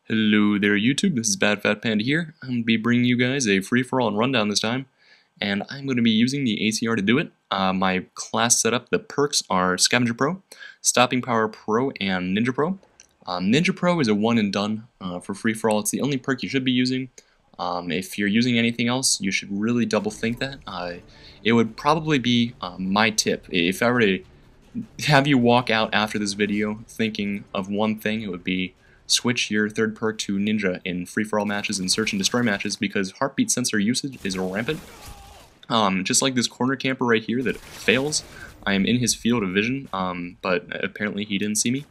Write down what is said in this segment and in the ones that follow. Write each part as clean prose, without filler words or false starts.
Hello there YouTube, this is Bad Fat Panda here. I'm going to be bringing you guys a free-for-all and rundown this time, and I'm going to be using the ACR to do it. My class setup, the perks are Scavenger Pro, Stopping Power Pro, and Ninja Pro. Ninja Pro is a one and done for free-for-all. It's the only perk you should be using. If you're using anything else, you should really double think that. It would probably be my tip. If I were to have you walk out after this video thinking of one thing, it would be switch your third perk to Ninja in free-for-all matches and search and destroy matches because heartbeat sensor usage is rampant. Just like this corner camper right here that fails, I am in his field of vision, but apparently he didn't see me.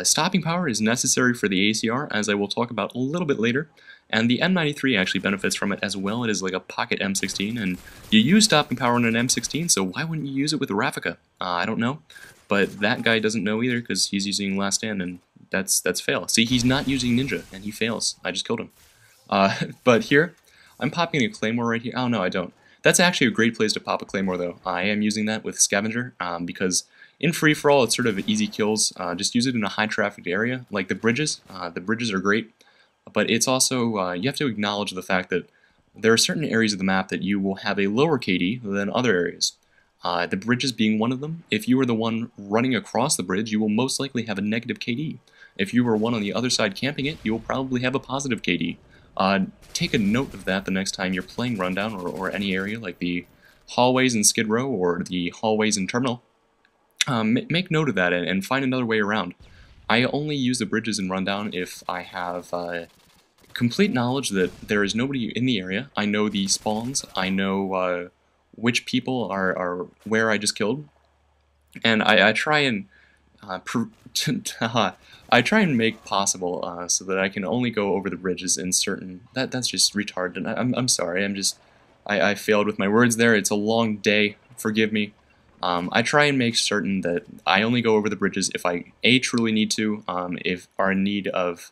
Stopping power is necessary for the ACR, as I will talk about a little bit later, and the M93 actually benefits from it as well. It is like a pocket M16, and you use stopping power on an M16, so why wouldn't you use it with a Raffica? I don't know, but that guy doesn't know either because he's using Last Stand, and that's fail. See, he's not using Ninja, and he fails. I just killed him. But here, I'm popping a Claymore right here. Oh, no, I don't. That's actually a great place to pop a Claymore, though. I am using that with Scavenger, because in free-for-all, it's sort of easy kills. Just use it in a high-trafficked area, like the bridges. The bridges are great, but it's also, you have to acknowledge the fact that there are certain areas of the map that you will have a lower KD than other areas. The bridges being one of them. If you are the one running across the bridge, you will most likely have a negative KD. If you were one on the other side camping it, you will probably have a positive KD. Take a note of that the next time you're playing Rundown or any area like the hallways in Skid Row or the hallways in Terminal. Make note of that and find another way around. I only use the bridges in Rundown if I have complete knowledge that there is nobody in the area. I know the spawns, I know which people are where I just killed, and I try and I try and make possible so that I can only go over the bridges in certain. That's just retarded. I'm sorry. I failed with my words there. It's a long day. Forgive me. I try and make certain that I only go over the bridges if I truly need to, if are in need of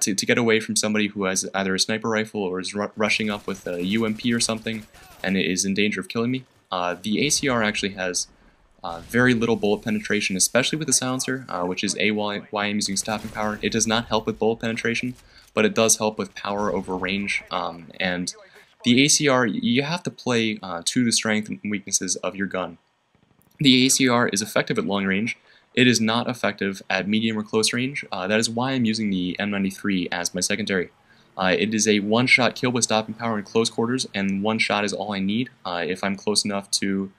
to get away from somebody who has either a sniper rifle or is rushing up with a UMP or something and is in danger of killing me. The ACR actually has very little bullet penetration, especially with the silencer, which is why I'm using stopping power. It does not help with bullet penetration, but it does help with power over range. And the ACR, you have to play to the strength and weaknesses of your gun. The ACR is effective at long range. It is not effective at medium or close range. That is why I'm using the M93 as my secondary. It is a one-shot kill with stopping power in close quarters, and one shot is all I need if I'm close enough to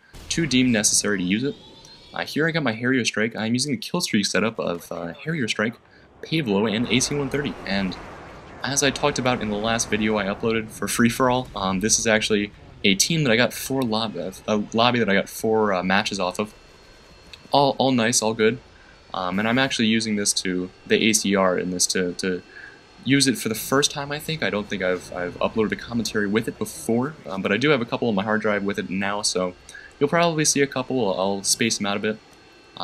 deem necessary to use it. Here I got my Harrier strike. I'm using the Killstreaks setup of Harrier strike, Pavelow, and AC-130. And as I talked about in the last video I uploaded for free-for-all, this is actually a team that I got a lobby that I got 4 matches off of. All nice, all good. And I'm actually using this the ACR in this to use it for the first time, I think. I don't think I've uploaded a commentary with it before, but I do have a couple on my hard drive with it now, so you'll probably see a couple. I'll space them out a bit.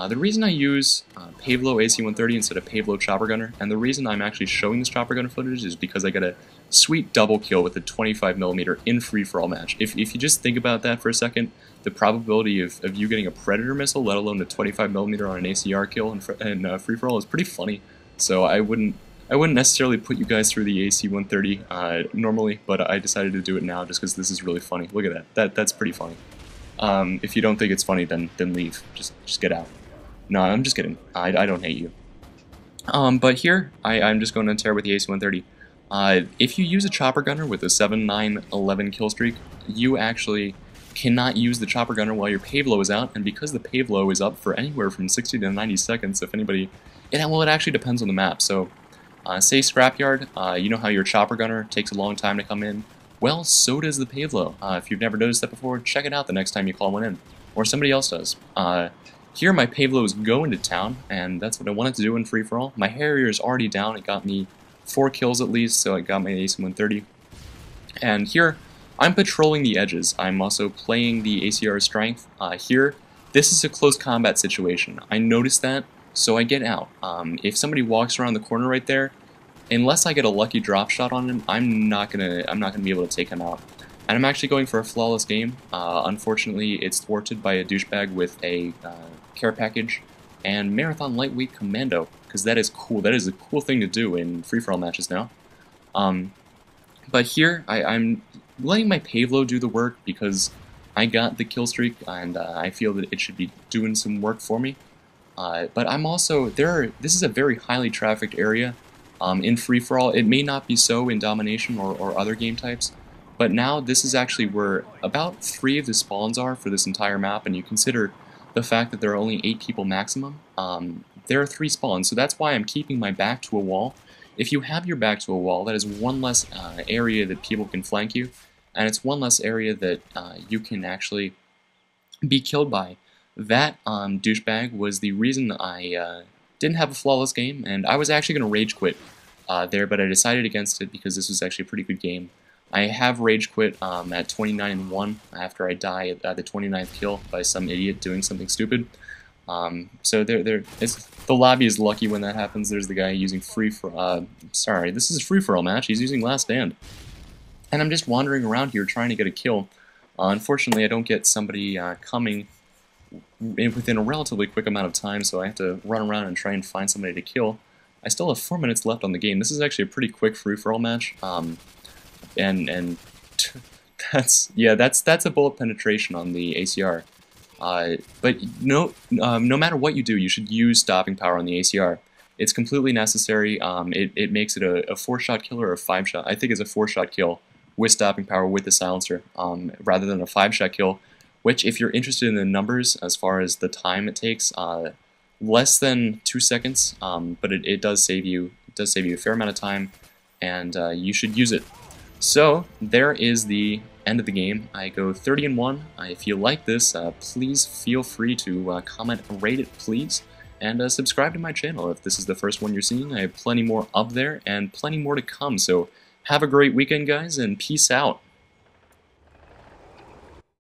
The reason I use Pavelow AC-130 instead of Pavelow Chopper Gunner, and the reason I'm actually showing this Chopper Gunner footage is because I got a sweet double kill with a 25mm in free-for-all match. If you just think about that for a second, the probability of you getting a Predator missile, let alone a 25mm on an ACR kill in free-for-all is pretty funny. So I wouldn't necessarily put you guys through the AC-130 normally, but I decided to do it now just because this is really funny. Look at that. That's pretty funny. If you don't think it's funny, then leave. Just get out. No, I'm just kidding. I don't hate you. But here, I'm just going to tear with the AC-130. If you use a chopper gunner with a 7, 9, 11 kill streak, you actually cannot use the chopper gunner while your Pavelow is out, and because the Pavelow is up for anywhere from 60 to 90 seconds, if anybody... it actually depends on the map. So, say Scrapyard, you know how your chopper gunner takes a long time to come in? Well, so does the Pavelow. If you've never noticed that before, check it out the next time you call one in. Or somebody else does. Here my Pavelow is going to town, and that's what I wanted to do in free-for-all. My Harrier is already down. It got me 4 kills at least, so I got my AC-130. And here, I'm patrolling the edges. I'm also playing the ACR strength. Here, this is a close combat situation. I noticed that, so I get out. If somebody walks around the corner right there, unless I get a lucky drop shot on him, I'm not gonna be able to take him out. And I'm actually going for a flawless game. Unfortunately, it's thwarted by a douchebag with a care package and Marathon Lightweight Commando, because that is cool. That is a cool thing to do in free-for-all matches now. But here, I'm letting my Pavelow do the work because I got the kill streak, and I feel that it should be doing some work for me. But I'm also, this is a very highly trafficked area. In free-for-all, it may not be so in domination or other game types, but now this is actually where about 3 of the spawns are for this entire map, and you consider the fact that there are only 8 people maximum. There are 3 spawns, so that's why I'm keeping my back to a wall. If you have your back to a wall, that is one less area that people can flank you, and it's one less area that you can actually be killed by. That douchebag was the reason I didn't have a flawless game, and I was actually going to rage quit there, but I decided against it because this was actually a pretty good game. I have rage quit at 29-1 after I die at the 29th kill by some idiot doing something stupid. So the lobby is lucky when that happens. There's the guy using sorry, this is a free-for-all match. He's using Last Stand. And I'm just wandering around here trying to get a kill. Unfortunately, I don't get somebody coming within a relatively quick amount of time, so I have to run around and try and find somebody to kill. I still have 4 minutes left on the game. This is actually a pretty quick free-for-all match, and that's a bullet penetration on the ACR. But no matter what you do, you should use stopping power on the ACR. It's completely necessary. It makes it a 4-shot kill or a 5-shot. I think it's a 4-shot kill with stopping power with the silencer, rather than a 5-shot kill. Which, if you're interested in the numbers as far as the time it takes, less than 2 seconds, but it does save you. It does save you a fair amount of time, and you should use it. So there is the end of the game. I go 30-1. If you like this, please feel free to comment, rate it, please, and subscribe to my channel if this is the first one you're seeing. I have plenty more up there and plenty more to come. So have a great weekend, guys, and peace out.